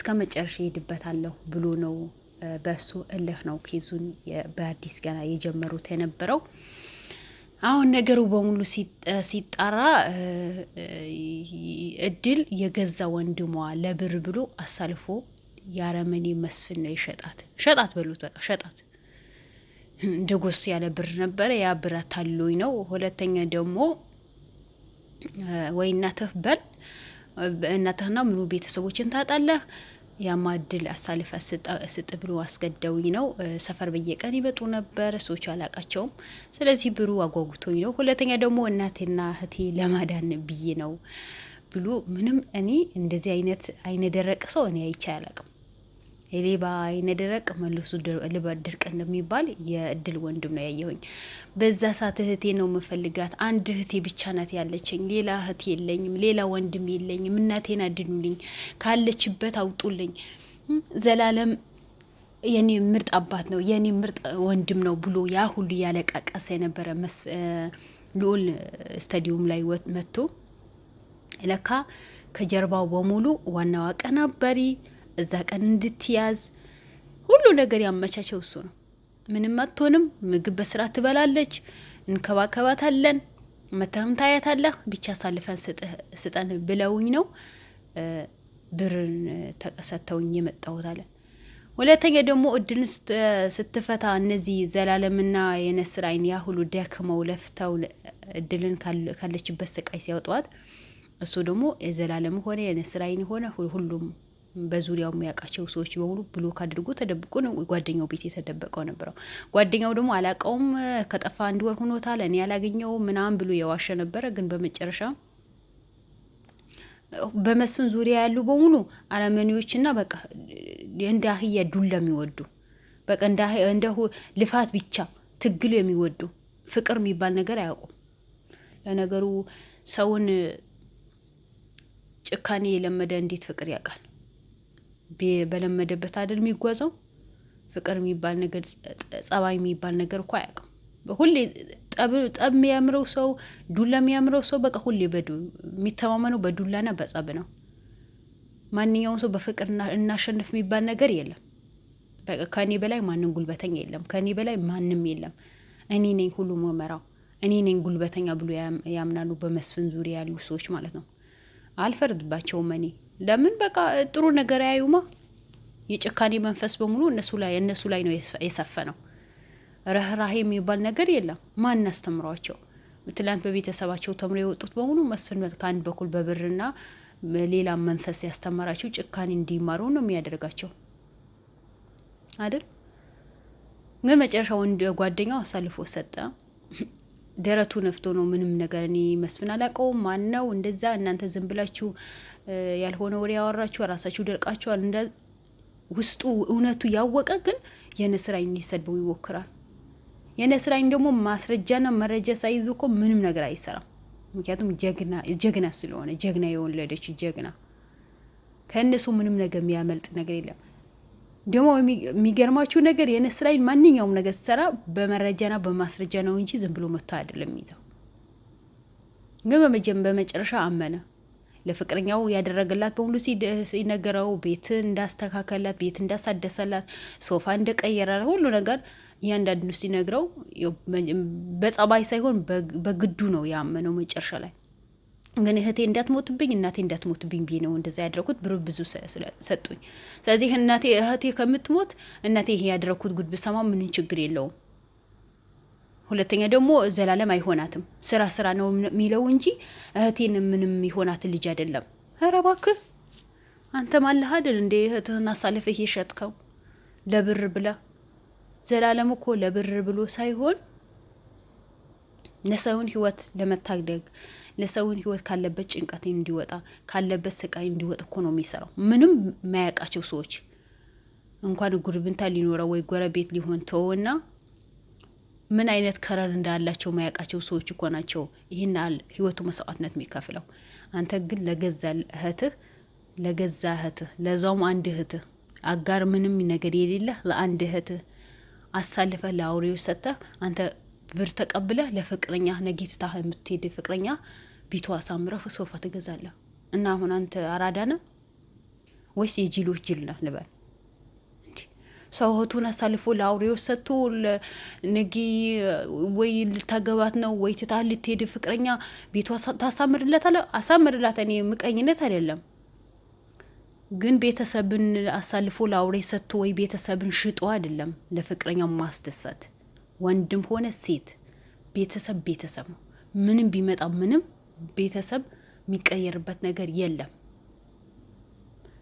እስከመጨረሻ ሄድበታለሁ ብሎ ነው በሱ እልህ ነው ኬዙን በአዲስ ገና የጀመሩት የነበረው። አሁን ነገሩ በሙሉ ሲጣራ እድል የገዛ ወንድሟ ለብር ብሎ አሳልፎ ያረመኔ መስፍን ነው ሸጣት በሉት በቃ ሸጣት። ደጎስ ያለ ብር ነበረ ያ ብር ታሎኝ ነው። ሁለተኛ ደግሞ ወይ እናትህ በል እናትህና ምኑ ቤተሰቦችን ታጣለህ ያማድል አሳልፈ ስጥ ብሎ አስገደውኝ ነው። ሰፈር በየቀን ይመጡ ነበር ሰዎች አላቃቸውም። ስለዚህ ብሩ አጓጉቶኝ ነው። ሁለተኛ ደግሞ እናቴና እህቴ ለማዳን ብዬ ነው ብሎ ምንም እኔ እንደዚህ አይነት አይነ ደረቅ ሰው እኔ አይቼ አላቅም። የሌባ አይነ ደረቅ መልሶ ልብ ድርቅ እንደሚባል የእድል ወንድም ነው ያየሁኝ። በዛ ሰዓት እህቴ ነው መፈልጋት አንድ እህቴ ብቻ ናት ያለችኝ ሌላ እህት የለኝም ሌላ ወንድም የለኝም እናቴን አድኑልኝ ካለችበት አውጡልኝ ዘላለም የኔ ምርጥ አባት ነው የኔ ምርጥ ወንድም ነው ብሎ ያ ሁሉ ያለቃቀሰ የነበረ ልዑል ስታዲየም ላይ መጥቶ ለካ ከጀርባው በሙሉ ዋናው አቀናባሪ እዛ ቀን እንድትያዝ ሁሉ ነገር ያመቻቸው እሱ ነው። ምንም አትሆንም ምግብ በስራ ትበላለች እንከባከባታለን መተህም ታያታለህ ብቻ ሳልፈን ስጠን ብለውኝ ነው ብርን ተቀሰተውኝ የመጣሁት አለ። ሁለተኛ ደግሞ እድልን ስትፈታ እነዚህ ዘላለምና የነስር አይን ያ ሁሉ ደክመው ለፍተው እድልን ካለችበት ስቃይ ሲያወጧት እሱ ደግሞ የዘላለም ሆነ የነስር አይን ሆነ ሁሉም በዙሪያው የሚያውቃቸው ሰዎች በሙሉ ብሎክ አድርጎ ተደብቆ ነው ጓደኛው ቤት የተደበቀው ነበረው። ጓደኛው ደግሞ አላቀውም ከጠፋ አንድ ወር ሆኖታል እኔ ያላገኘው ምናምን ብሎ የዋሸ ነበረ። ግን በመጨረሻ በመስፍን ዙሪያ ያሉ በሙሉ አረመኔዎችና በቃ እንደ አህያ ዱላ የሚወዱ በቃ እንደ ልፋት ብቻ ትግል የሚወዱ ፍቅር የሚባል ነገር አያውቁም። ለነገሩ ሰውን ጭካኔ የለመደ እንዴት ፍቅር ያውቃል? በለመደበት አይደል የሚጓዘው። ፍቅር የሚባል ነገር ጸባይ የሚባል ነገር እኮ አያውቅም። ሁሌ ጠብ የሚያምረው ሰው ዱላ የሚያምረው ሰው በቃ ሁሌ የሚተማመነው በዱላና በጸብ ነው። ማንኛውም ሰው በፍቅር እናሸንፍ የሚባል ነገር የለም። በቃ ከኔ በላይ ማንም ጉልበተኛ የለም ከኔ በላይ ማንም የለም እኔ ነኝ ሁሉ መመራው እኔ ነኝ ጉልበተኛ ብሎ ያምናሉ በመስፍን ዙሪያ ያሉ ሰዎች ማለት ነው። አልፈርድባቸውም እኔ ለምን በቃ ጥሩ ነገር ያዩማ። የጭካኔ መንፈስ በሙሉ እነሱ ላይ ነው የሰፈነው። ረህራሄ የሚባል ነገር የለም። ማን አስተምሯቸው? ትላንት በቤተሰባቸው ተምሮ የወጡት በሙሉ መስፍን ከአንድ በኩል በብርና ሌላ መንፈስ ያስተማራቸው ጭካኔ እንዲማሩ ነው የሚያደርጋቸው አይደል? ግን መጨረሻ ወንድ ጓደኛው አሳልፎ ሰጠ። ደረቱ ነፍቶ ነው ምንም ነገር እኔ መስፍን አላውቀውም ማን ነው እንደዛ እናንተ ዝም ብላችሁ ያልሆነ ወሬ ያወራችሁ ራሳችሁ ደርቃችኋል። እንደ ውስጡ እውነቱ ያወቀ ግን የነስራይን ሊሰድበው ይሞክራል። የነስራይን ደግሞ ማስረጃና መረጃ ሳይዙ እኮ ምንም ነገር አይሰራም። ምክንያቱም ጀግና ስለሆነ ጀግና የወለደች ጀግና ከእነሱ ምንም ነገር የሚያመልጥ ነገር የለም። ደግሞ የሚገርማችሁ ነገር የነስራይን ማንኛውም ነገር ሲሰራ በመረጃና በማስረጃ ነው እንጂ ዝም ብሎ መጥቶ አይደለም ይዘው። ግን በመጨረሻ አመነ። ለፍቅረኛው ያደረገላት በሙሉ ሲነገረው ቤት እንዳስተካከላት ቤት እንዳሳደሰላት ሶፋ እንደቀየራላት ሁሉ ነገር እያንዳንዱ ሲነግረው በጸባይ ሳይሆን በግዱ ነው ያመነው መጨረሻ ላይ። ግን እህቴ እንዳትሞትብኝ እናቴ እንዳትሞትብኝ ብዬ ነው እንደዛ ያደረኩት ብር ብዙ ሰጡኝ። ስለዚህ እህቴ ከምትሞት እናቴ ይሄ ያደረኩት ጉድ ብሰማ ምን ችግር የለውም። ሁለተኛ ደግሞ ዘላለም አይሆናትም ስራ ነው የሚለው እንጂ እህቴን ምንም ይሆናት ልጅ አይደለም። ኧረ እባክህ አንተ ማለህ አይደል እንደ እህትህን አሳልፈህ የሸጥከው ለብር ብላ። ዘላለም እኮ ለብር ብሎ ሳይሆን ለሰውን ህይወት ለመታደግ ለሰውን ህይወት ካለበት ጭንቀት እንዲወጣ ካለበት ስቃይ እንዲወጣ እኮ ነው የሚሰራው። ምንም ማያውቃቸው ሰዎች እንኳን ጉርብንታ ሊኖረው ወይ ጎረቤት ሊሆን ተወና ምን አይነት ከረር እንዳላቸው ማያውቃቸው ሰዎች እኮ ናቸው ይሄን ህይወቱ መስዋዕትነት የሚከፍለው። አንተ ግን ለገዛ እህትህ ለዛውም አንድ እህትህ አጋር ምንም ነገር የሌለ ለአንድ እህትህ አሳልፈህ ለአውሬው ሰጥተህ አንተ ብር ተቀብለህ ለፍቅረኛ ነጌትታ የምትሄድ ፍቅረኛ ቢቷ አሳምረህ ሶፋ ትገዛለህ። እና አሁን አንተ አራዳ ነህ? ወይስ የጅሎች ጅል ነህ ልበል? ሰው እህቱን አሳልፎ ለአውሬዎች ሰጥቶ ነጊ ወይ ልታገባት ነው ወይ ትታህ ልትሄድ ፍቅረኛ ቤቷ ታሳምርለታል። አሳምርላት። እኔ ምቀኝነት አይደለም፣ ግን ቤተሰብን አሳልፎ ለአውሬ ሰጥቶ ወይ ቤተሰብን ሽጦ አይደለም ለፍቅረኛ ማስደሰት። ወንድም ሆነ ሴት ቤተሰብ ቤተሰብ ነው። ምንም ቢመጣ ምንም ቤተሰብ የሚቀየርበት ነገር የለም።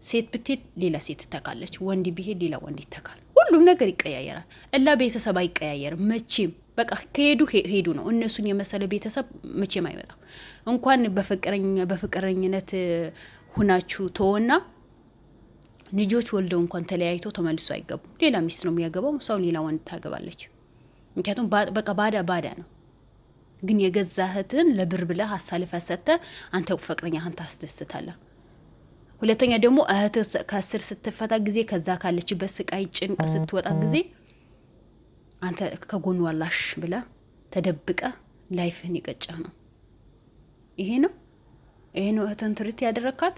ሴት ብትሄድ ሌላ ሴት ትተካለች፣ ወንድ ቢሄድ ሌላ ወንድ ይተካል። ሁሉም ነገር ይቀያየራል። እላ ቤተሰብ አይቀያየርም መቼም። በቃ ከሄዱ ሄዱ ነው። እነሱን የመሰለ ቤተሰብ መቼም አይመጣም። እንኳን በፍቅረኝነት ሁናችሁ ተወና ልጆች ወልደው እንኳን ተለያይተው ተመልሶ አይገቡም። ሌላ ሚስት ነው የሚያገባው፣ ሰው ሌላ ወንድ ታገባለች። ምክንያቱም በቃ ባዳ ነው። ግን የገዛህትን ለብር ብለህ አሳልፈህ ሰጥተህ አንተ ፍቅረኛህን ታስደስታለህ። ሁለተኛ ደግሞ እህት ከስር ስትፈታ ጊዜ ከዛ ካለችበት ስቃይ ጭንቅ ስትወጣ ጊዜ አንተ ከጎኑ ዋላሽ ብለህ ተደብቀ ላይፍህን ይቀጫ ነው። ይሄ ነው እህትን ትርት ያደረካት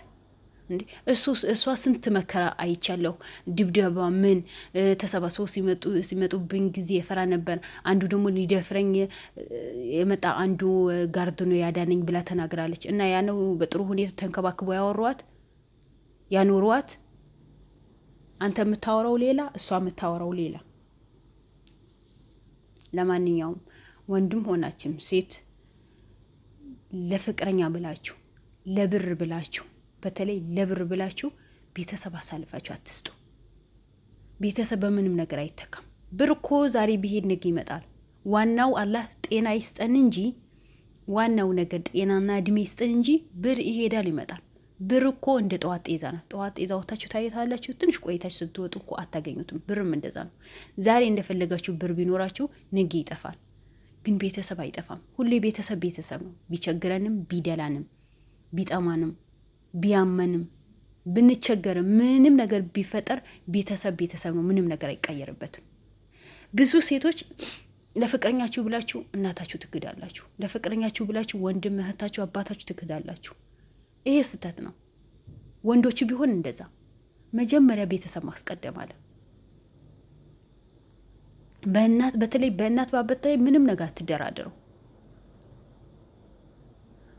እንዴ? እሷ ስንት መከራ አይቻለሁ። ድብደባ ምን ተሰባስበው ሲመጡብኝ ጊዜ የፈራ ነበር። አንዱ ደግሞ ሊደፍረኝ የመጣ አንዱ ጋርድ ነው ያዳነኝ ብላ ተናግራለች። እና ያ ነው በጥሩ ሁኔታ ተንከባክቦ ያኖሯት። አንተ የምታወራው ሌላ፣ እሷ የምታወራው ሌላ። ለማንኛውም ወንድም ሆናችም ሴት ለፍቅረኛ ብላችሁ ለብር ብላችሁ በተለይ ለብር ብላችሁ ቤተሰብ አሳልፋችሁ አትስጡ። ቤተሰብ በምንም ነገር አይተካም። ብር እኮ ዛሬ ቢሄድ ነገ ይመጣል። ዋናው አላህ ጤና ይስጠን እንጂ ዋናው ነገር ጤናና እድሜ ይስጠን እንጂ ብር ይሄዳል ይመጣል። ብር እኮ እንደ ጠዋት ጤዛ ናት። ጠዋት ጤዛ ወታችሁ ታየታላችሁ፣ ትንሽ ቆይታችሁ ስትወጡ እኮ አታገኙትም። ብርም እንደዛ ነው። ዛሬ እንደፈለጋችሁ ብር ቢኖራችሁ ነገ ይጠፋል። ግን ቤተሰብ አይጠፋም። ሁሌ ቤተሰብ ነው። ቢቸግረንም ቢደላንም ቢጠማንም ቢያመንም ብንቸገርም ምንም ነገር ቢፈጠር ቤተሰብ ነው። ምንም ነገር አይቀየርበትም። ብዙ ሴቶች ለፍቅረኛችሁ ብላችሁ እናታችሁ ትክዳላችሁ። ለፍቅረኛችሁ ብላችሁ ወንድም እህታችሁ አባታችሁ ትክዳላችሁ። ይሄ ስህተት ነው። ወንዶቹ ቢሆን እንደዛ መጀመሪያ ቤተሰብ ማስቀደም አለ። በተለይ በእናት ባበት ላይ ምንም ነገር አትደራደሩ።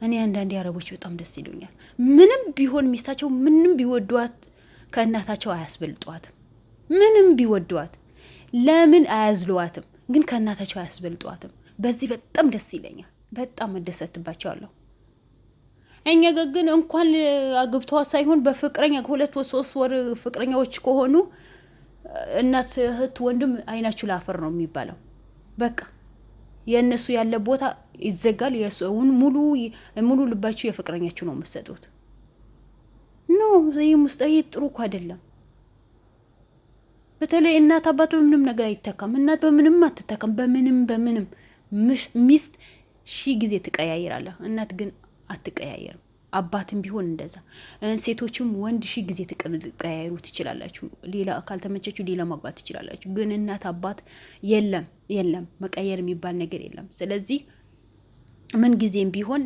እኔ አንዳንዴ አረቦች በጣም ደስ ይሉኛል። ምንም ቢሆን ሚስታቸው ምንም ቢወዷት ከእናታቸው አያስበልጧትም። ምንም ቢወዷት ለምን አያዝሏትም? ግን ከእናታቸው አያስበልጧትም። በዚህ በጣም ደስ ይለኛል። በጣም መደሰትባቸዋለሁ። እኛ ግን እንኳን አግብተዋት ሳይሆን በፍቅረኛ 2 ወር 3 ወር ፍቅረኛዎች ከሆኑ እናት እህት ወንድም አይናችሁ ላፈር ነው የሚባለው። በቃ የእነሱ ያለ ቦታ ይዘጋል። የሰውን ሙሉ ልባችሁ የፍቅረኛችሁ ነው የምትሰጡት። ኖ ዘይም ውስጥ ይሄ ጥሩ እኮ አይደለም። በተለይ እናት አባት በምንም ነገር አይተካም። እናት በምንም አትተካም። በምንም ሚስት 1000 ጊዜ ትቀያይራለህ። እናት ግን አትቀያየርም። አባትም ቢሆን እንደዛ። ሴቶችም ወንድ 1000 ጊዜ ትቀያይሩ ትችላላችሁ። ሌላ ካልተመቸችሁ ሌላ ማግባት ትችላላችሁ። ግን እናት አባት የለም መቀየር የሚባል ነገር የለም። ስለዚህ ምን ጊዜም ቢሆን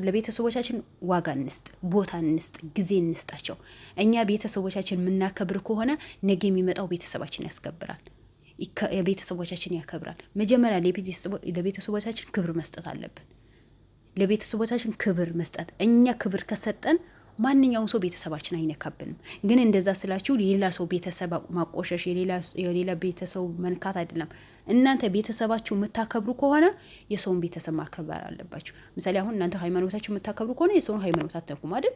ለቤተሰቦቻችን ዋጋ እንስጥ፣ ቦታ እንስጥ፣ ጊዜ እንስጣቸው። እኛ ቤተሰቦቻችን የምናከብር ከሆነ ነገ የሚመጣው ቤተሰባችን ያስከብራል፣ ቤተሰቦቻችን ያከብራል። መጀመሪያ ለቤተሰቦቻችን ክብር መስጠት አለብን። ለቤተሰቦቻችን ክብር መስጠት። እኛ ክብር ከሰጠን ማንኛውም ሰው ቤተሰባችን አይነካብንም። ግን እንደዛ ስላችሁ የሌላ ሰው ቤተሰብ ማቆሸሽ፣ የሌላ ቤተሰብ መንካት አይደለም። እናንተ ቤተሰባችሁ የምታከብሩ ከሆነ የሰውን ቤተሰብ ማከበር አለባችሁ። ምሳሌ አሁን እናንተ ሃይማኖታችሁ የምታከብሩ ከሆነ የሰውን ሃይማኖት አትነኩም አይደል?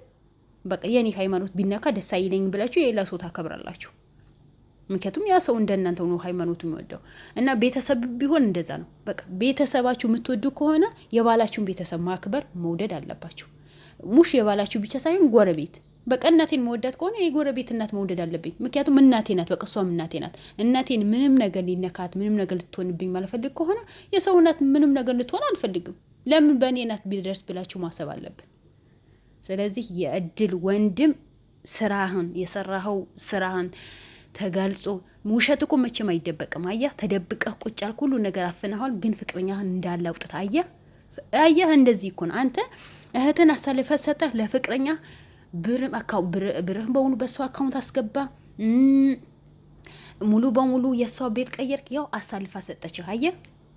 በቃ የኔ ሃይማኖት ቢነካ ደስ አይለኝ ብላችሁ የሌላ ሰው ታከብራላችሁ። ምክንያቱም ያ ሰው እንደናንተ ነው ሃይማኖቱ የሚወደው። እና ቤተሰብ ቢሆን እንደዛ ነው። በቃ ቤተሰባችሁ የምትወዱ ከሆነ የባላችሁን ቤተሰብ ማክበር መውደድ አለባችሁ። ሙሽ የባላችሁ ብቻ ሳይሆን ጎረቤት። በቃ እናቴን መወዳት ከሆነ የጎረቤት እናት መውደድ አለብኝ። ምክንያቱም እናቴ ናት። በቃ እሷም እናቴ ናት። እናቴን ምንም ነገር ሊነካት ምንም ነገር ልትሆንብኝ ማልፈልግ ከሆነ የሰው እናት ምንም ነገር ልትሆን አልፈልግም። ለምን በእኔ እናት ቢደርስ ብላችሁ ማሰብ አለብን። ስለዚህ የእድል ወንድም ስራህን የሰራኸው ስራህን ተጋልጾ ውሸት እኮ መቼም አይደበቅም። አየህ ተደብቀህ ቁጭ ያልክ ሁሉ ነገር አፍነሃል፣ ግን ፍቅረኛህን እንዳለ አውጥተህ አየህ እንደዚህ እኮ ነው። አንተ እህትን አሳልፈህ ሰጠህ ለፍቅረኛ ብርህን በሙሉ በሷ አካውንት አስገባ። ሙሉ በሙሉ የሷ ቤት ቀየርክ። ያው አሳልፋ ሰጠችህ። አየህ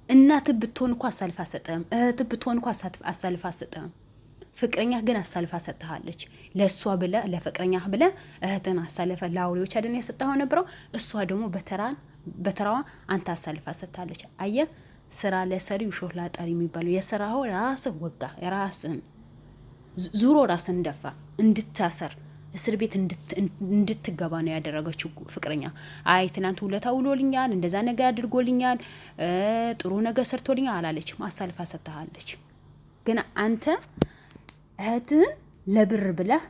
እናት ብትሆን እኮ አሳልፋ ሰጠህም። እህት ብትሆን እኮ አሳልፋ ሰጠህም። ፍቅረኛ ግን አሳልፋ ሰጥሃለች። ለእሷ ብለ ለፍቅረኛ ብለ እህትን አሳልፈ ለአውሬዎች አይደል የሰጠኸው ነበረው። እሷ ደግሞ በተራዋ አንተ አሳልፋ ሰጥሃለች። አየ ስራ ለሰሪው ሾህ ላጣሪ የሚባለው የስራው ራስህ ወጋ። ራስህን ዙሮ ራስህን ደፋ። እንድታሰር እስር ቤት እንድትገባ ነው ያደረገችው ፍቅረኛ። አይ ትናንት ውለታ ውሎልኛል፣ እንደዛ ነገር አድርጎልኛል፣ ጥሩ ነገር ሰርቶልኛል አላለችም። አሳልፋ ሰጥሃለች። ግን አንተ እህትህን ለብር ብለህ